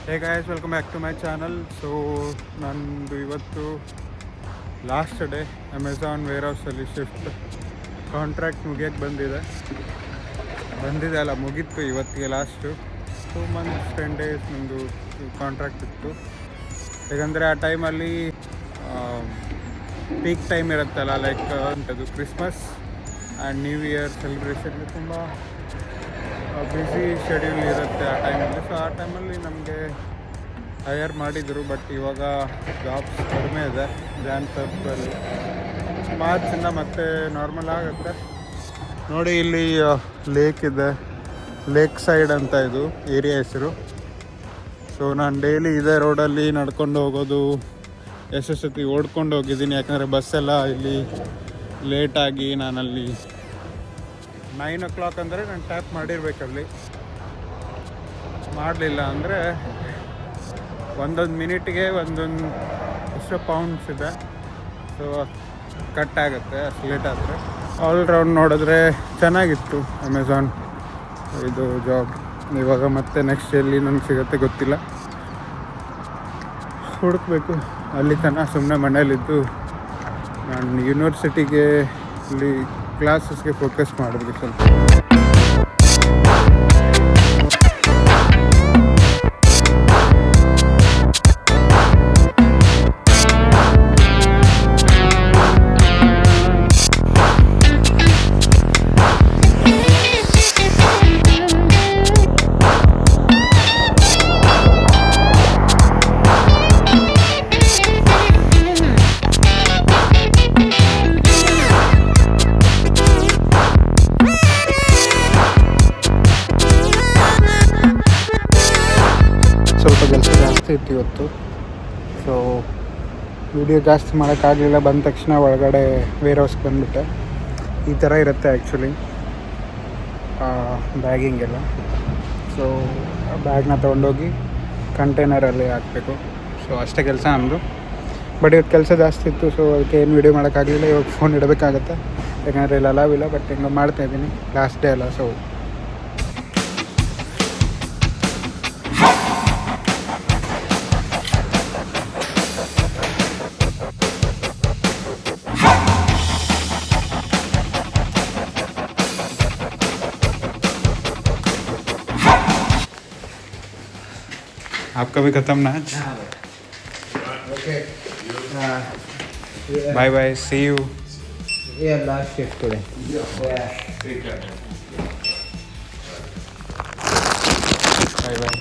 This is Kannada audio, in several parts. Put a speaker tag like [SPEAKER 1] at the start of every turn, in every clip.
[SPEAKER 1] Hey guys, welcome back to my channel. So ನಂದು ಇವತ್ತು ಲಾಸ್ಟ್ ಡೇ ಅಮೆಝಾನ್ ವೇರ್ ಹೌಸಲ್ಲಿ ಶಿಫ್ಟ್ ಕಾಂಟ್ರಾಕ್ಟ್ ಮುಗಿಯೋಕ್ಕೆ ಬಂದಿದೆ ಅಲ್ಲ, ಮುಗೀತು ಇವತ್ತಿಗೆ. ಲಾಸ್ಟು 2 months 10 days ನಮ್ಮದು ಕಾಂಟ್ರಾಕ್ಟ್ ಇತ್ತು. ಯಾಕಂದರೆ ಆ ಟೈಮಲ್ಲಿ ಪೀಕ್ ಟೈಮ್ ಇರುತ್ತಲ್ಲ, ಲೈಕ್ ಅಂಥದ್ದು ಕ್ರಿಸ್ಮಸ್ ಆ್ಯಂಡ್ ನ್ಯೂ ಇಯರ್ ಸೆಲೆಬ್ರೇಷನ್ಗೆ ತುಂಬ ಬ್ಯುಸಿ ಶೆಡ್ಯೂಲ್ ಇರುತ್ತೆ ಆ ಟೈಮಲ್ಲಿ. ಸೊ ಆ ಟೈಮಲ್ಲಿ ನಮಗೆ ಹೈಯರ್ ಮಾಡಿದರು. ಬಟ್ ಇವಾಗ ಜಾಬ್ಸ್ ಕಡಿಮೆ ಇದೆ. ಫೆಬ್ರವರಿ ಮಾರ್ಚಿಂದ ಮತ್ತೆ ನಾರ್ಮಲ್ ಆಗುತ್ತೆ. ನೋಡಿ, ಇಲ್ಲಿ ಲೇಕ್ ಇದೆ, ಲೇಕ್ ಸೈಡ್ ಅಂತ ಇದು ಏರಿಯಾ ಹೆಸರು. ಸೊ ನಾನು ಡೈಲಿ ಇದೇ ರೋಡಲ್ಲಿ ನಡ್ಕೊಂಡು ಹೋಗೋದು, ಸತಿ ಓಡ್ಕೊಂಡು ಹೋಗಿದ್ದೀನಿ. ಯಾಕಂದರೆ ಬಸ್ಸೆಲ್ಲ ಇಲ್ಲಿ ಲೇಟಾಗಿ ನಾನಲ್ಲಿ 9 o'clock ಅಂದರೆ ನಾನು ಟ್ಯಾಪ್ ಮಾಡಿರ್ಬೇಕಲ್ಲಿ. ಮಾಡಲಿಲ್ಲ ಅಂದರೆ ಒಂದೊಂದು ಮಿನಿಟ್ಗೆ ಒಂದೊಂದು ಎಷ್ಟು ಪೌಂಡ್ಸ್ ಇದೆ. ಸೊ ಕಟ್ ಆಗುತ್ತೆ ಅಷ್ಟು ಲೇಟ್ ಆದರೆ. ಆಲ್ ರೌಂಡ್ ನೋಡಿದ್ರೆ ಚೆನ್ನಾಗಿತ್ತು ಅಮೆಝಾನ್ ಇದು ಜಾಬ್. ಇವಾಗ ಮತ್ತೆ ನೆಕ್ಸ್ಟ್ ಎಲ್ಲಿ ನನಗೆ ಸಿಗುತ್ತೆ ಗೊತ್ತಿಲ್ಲ, ಹುಡುಕಬೇಕು. ಅಲ್ಲಿ ತನಕ ಸುಮ್ಮನೆ ಮನೇಲಿದ್ದು ನಾನು ಯೂನಿವರ್ಸಿಟಿಗೆ ಇಲ್ಲಿ ಕ್ಲಾಸಸ್ಗೆ ಫೋಕಸ್ ಮಾಡಬೇಕು ಸ್ವಲ್ಪ. ಸ್ವಲ್ಪ ಕೆಲಸ ಜಾಸ್ತಿ ಇತ್ತು ಇವತ್ತು. ಸೊ ವಿಡಿಯೋ ಜಾಸ್ತಿ ಮಾಡೋಕ್ಕಾಗಲಿಲ್ಲ. ಬಂದ ತಕ್ಷಣ ಒಳಗಡೆ ವೇರ್ ಹೌಸ್ಗೆ ಬಂದುಬಿಟ್ಟೆ. ಈ ಥರ ಇರುತ್ತೆ ಆ್ಯಕ್ಚುಲಿ ಬ್ಯಾಗಿಂಗ್ ಎಲ್ಲ. ಸೊ ಬ್ಯಾಗ್ನ ತೊಗೊಂಡೋಗಿ ಕಂಟೈನರಲ್ಲಿ ಹಾಕಬೇಕು. ಸೊ ಅಷ್ಟೇ ಕೆಲಸ ನಮ್ಮದು. ಬಟ್ ಇವತ್ತು ಕೆಲಸ ಜಾಸ್ತಿ ಇತ್ತು. ಸೊ ಅದಕ್ಕೆ ಏನು ವೀಡಿಯೋ ಮಾಡೋಕ್ಕಾಗಲಿಲ್ಲ. ಇವಾಗ ಫೋನ್ ಇಡಬೇಕಾಗತ್ತೆ, ಯಾಕಂದರೆ ಇಲ್ಲಿ ಅಲಾವಿಲ್ಲ. ಬಟ್ ಹಿಂಗೆ ಮಾಡ್ತಾಯಿದ್ದೀನಿ, ಲಾಸ್ಟ್ ಡೇ ಅಲ್ಲ. ಸೊ आपका भी ख़त्म ना आज?
[SPEAKER 2] Okay.
[SPEAKER 1] Bye bye, see you.
[SPEAKER 2] Yeah, last shift today. Yeah.
[SPEAKER 1] Bye bye.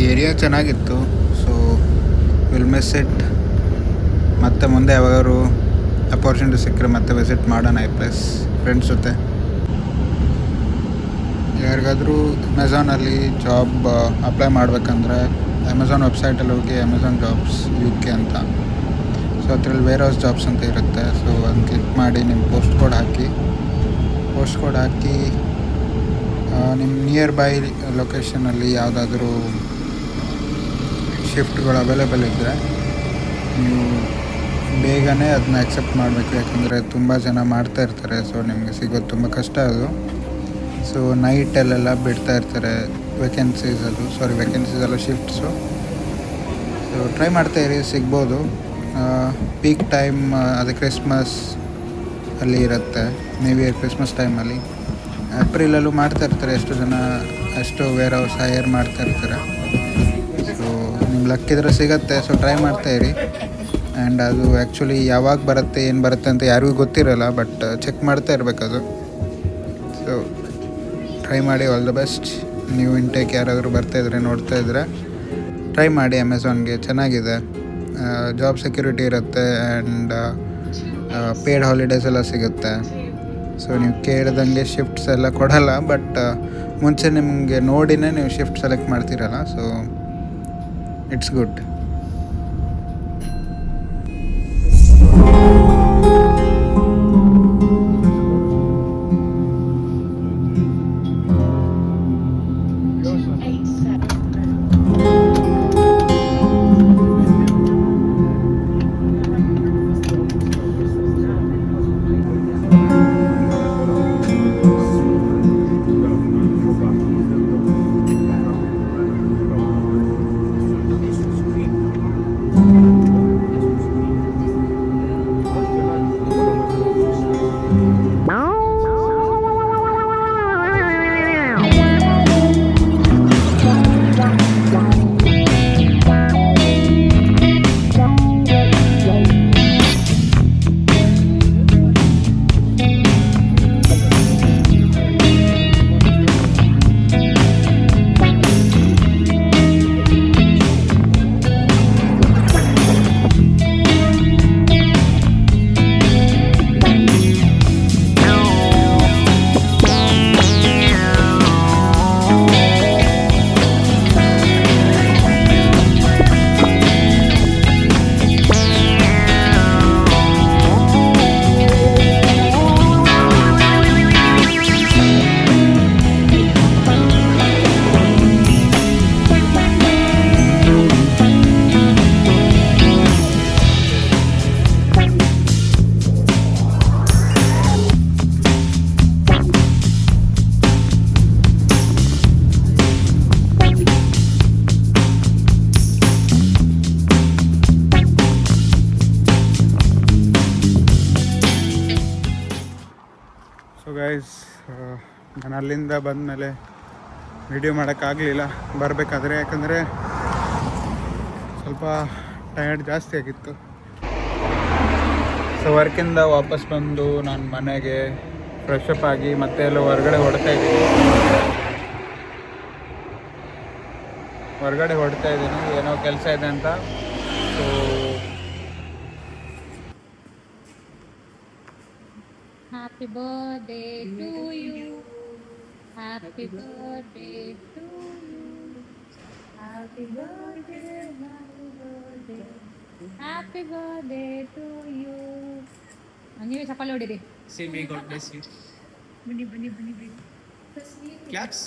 [SPEAKER 1] Area ಚೆನ್ನಾಗಿತ್ತು. So will miss it. ಮತ್ತೆ ಮುಂದೆ ಯಾವಾಗಾದ್ರು ಅಪಾರ್ಚುನಿಟಿ ಸಿಕ್ಕರೆ ಮತ್ತೆ ವಿಸಿಟ್ ಮಾಡೋಣ ಈ ಪ್ಲೇಸ್ ಫ್ರೆಂಡ್ಸ್ ಜೊತೆ. ಯಾರಿಗಾದರೂ ಅಮೆಝಾನಲ್ಲಿ ಜಾಬ್ ಅಪ್ಲೈ ಮಾಡಬೇಕಂದ್ರೆ ಅಮೆಝಾನ್ ವೆಬ್ಸೈಟಲ್ಲಿ ಹೋಗಿ ಅಮೆಝಾನ್ ಜಾಬ್ಸ್ UK ಅಂತ, ಸೊ ಅದರಲ್ಲಿ ವೇರ್ ಹೌಸ್ ಜಾಬ್ಸ್ ಅಂತ ಇರುತ್ತೆ. ಸೊ ಅದನ್ನು ಕ್ಲಿಕ್ ಮಾಡಿ ನಿಮ್ಮ ಪೋಸ್ಟ್ ಕೋಡ್ ಹಾಕಿ ನಿಮ್ಮ ನಿಯರ್ ಬೈ ಲೊಕೇಶನಲ್ಲಿ ಯಾವುದಾದ್ರೂ ಶಿಫ್ಟ್ಗಳು ಅವೈಲೇಬಲ್ ಇದ್ದರೆ ನೀವು ಬೇಗನೆ ಅದನ್ನ ಅಕ್ಸೆಪ್ಟ್ ಮಾಡಬೇಕು, ಯಾಕಂದರೆ ತುಂಬ ಜನ ಮಾಡ್ತಾ ಇರ್ತಾರೆ. ಸೊ ನಿಮಗೆ ಸಿಗೋದು ತುಂಬ ಕಷ್ಟ ಅದು. ಸೊ ನೈಟಲ್ಲೆಲ್ಲ ಬಿಡ್ತಾ ಇರ್ತಾರೆ ವೇಕೆನ್ಸೀಸಲ್ಲೂ ಶಿಫ್ಟ್ಸು. ಸೊ ಟ್ರೈ ಮಾಡ್ತಾಯಿರಿ, ಸಿಗ್ಬೋದು. ಪೀಕ್ ಟೈಮ್ ಅದು ಕ್ರಿಸ್ಮಸ್ ಅಲ್ಲಿ ಇರುತ್ತೆ, ನ್ಯೂ ಇಯರ್ ಕ್ರಿಸ್ಮಸ್ ಟೈಮಲ್ಲಿ. ಏಪ್ರಿಲಲ್ಲೂ ಮಾಡ್ತಾ ಇರ್ತಾರೆ ಎಷ್ಟು ಜನ, ಅಷ್ಟು ವೇರ್ ಹೌಸ್ ಹೈಯರ್ ಮಾಡ್ತಾ ಇರ್ತಾರೆ. ಸೊ ನಿಮ್ಮ ಲಕ್ಕಿದ್ರೆ ಸಿಗುತ್ತೆ. ಸೊ ಟ್ರೈ ಮಾಡ್ತಾಯಿರಿ. ಆ್ಯಂಡ್ ಅದು ಆ್ಯಕ್ಚುಲಿ ಯಾವಾಗ ಬರುತ್ತೆ ಏನು ಬರುತ್ತೆ ಅಂತ ಯಾರಿಗೂ ಗೊತ್ತಿರೋಲ್ಲ, ಬಟ್ ಚೆಕ್ ಮಾಡ್ತಾ ಇರಬೇಕದು. ಸೊ ಟ್ರೈ ಮಾಡಿ. All the best. ನೀವು ಇಂಟೇಕ್ ಯಾರಾದರೂ ಬರ್ತಾಯಿದ್ರೆ ನೋಡ್ತಾ ಇದ್ದರೆ ಟ್ರೈ ಮಾಡಿ. ಅಮೆಝಾನ್ಗೆ ಚೆನ್ನಾಗಿದೆ, ಜಾಬ್ ಸೆಕ್ಯೂರಿಟಿ ಇರುತ್ತೆ ಆ್ಯಂಡ್ ಪೇಯ್ಡ್ ಹಾಲಿಡೇಸ್ ಎಲ್ಲ ಸಿಗುತ್ತೆ. ಸೊ ನೀವು ಕೇಳ್ದಂಗೆ ಶಿಫ್ಟ್ಸ್ ಎಲ್ಲ ಕೊಡಲ್ಲ, ಬಟ್ ಮುಂಚೆ ನಿಮಗೆ ನೋಡಿನೇ ನೀವು ಶಿಫ್ಟ್ ಸೆಲೆಕ್ಟ್ ಮಾಡ್ತೀರಲ್ಲ, so it's good. So guys, ನಾನು ಅಲ್ಲಿಂದ ಬಂದಮೇಲೆ ವಿಡಿಯೋ ಮಾಡೋಕ್ಕಾಗಲಿಲ್ಲ ಬರಬೇಕಾದ್ರೆ, ಯಾಕಂದರೆ ಸ್ವಲ್ಪ ಟಯರ್ಡ್ ಜಾಸ್ತಿ ಆಗಿತ್ತು. ಸೊ ವರ್ಕಿಂದ ವಾಪಸ್ ಬಂದು ನಾನು ಮನೆಗೆ ಫ್ರೆಶ್ ಅಪ್ ಆಗಿ ಮತ್ತೆ ಎಲ್ಲ ಹೊರಗಡೆ ಹೊಡ್ತಾ ಇದ್ದೀನಿ, ಏನೋ ಕೆಲಸ ಇದೆ ಅಂತ. So
[SPEAKER 3] Happy birthday to you. Happy birthday to you. Happy birthday, happy birthday. Happy birthday to you. ನೀವೇ ಚಪ್ಪಾಳೆ ಹೊಡಿರಿ.
[SPEAKER 4] Say may God bless you.
[SPEAKER 3] ಬನ್ನಿ.
[SPEAKER 4] Claps.